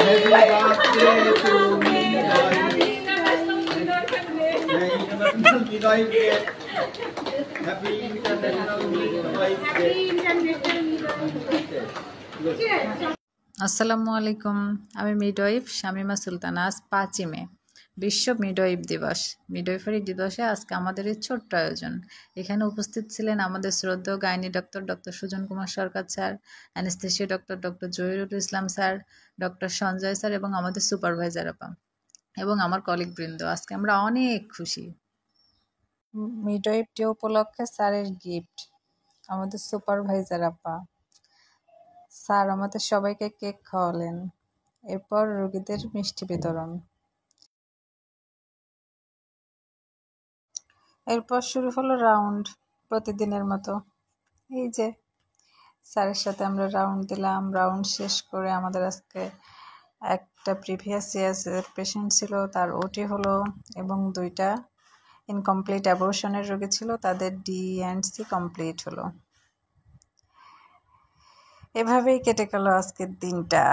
আসসালামু আলাইকুম। আমি মিডওয়াইফ শামিমা সুলতানা। আজ 5ই মে বিশ্ব মিডওয়াইফ দিবস। মিডওয়াইফারি দিবসে আজকে আমাদের এই ছোট্ট আয়োজন। এখানে উপস্থিত ছিলেন আমাদের শ্রদ্ধেয় গাইনি ডক্টর সুজন কুমার সরকার স্যার, অ্যানেস্থেশিয়া ডক্টর জহিরুল ইসলাম স্যার, ডক্টর সঞ্জয় স্যার এবং আমাদের সুপারভাইজার আপা এবং আমার কলিগ বৃন্দ। আজকে আমরা অনেক খুশি। মিডওয়াইফ ডে উপলক্ষে স্যারের গিফট আমাদের সুপারভাইজার আপা। স্যার আমাদের সবাইকে কেক খাওয়ালেন, এরপর রোগীদের মিষ্টি বিতরণ। এরপর শুরু হলো রাউন্ড, প্রতিদিনের মতো। এই যে স্যারের সাথে আমরা রাউন্ড দিলাম। রাউন্ড শেষ করে আমাদের আজকে একটা প্রিভিয়াস ইয়ার্সের পেশেন্ট ছিল, তার ওটি হলো, এবং 2টা ইনকমপ্লিট অ্যাবর্শনের রোগী ছিল, তাদের D&C কমপ্লিট হলো। এভাবেই কেটে গেল আজকের দিনটা।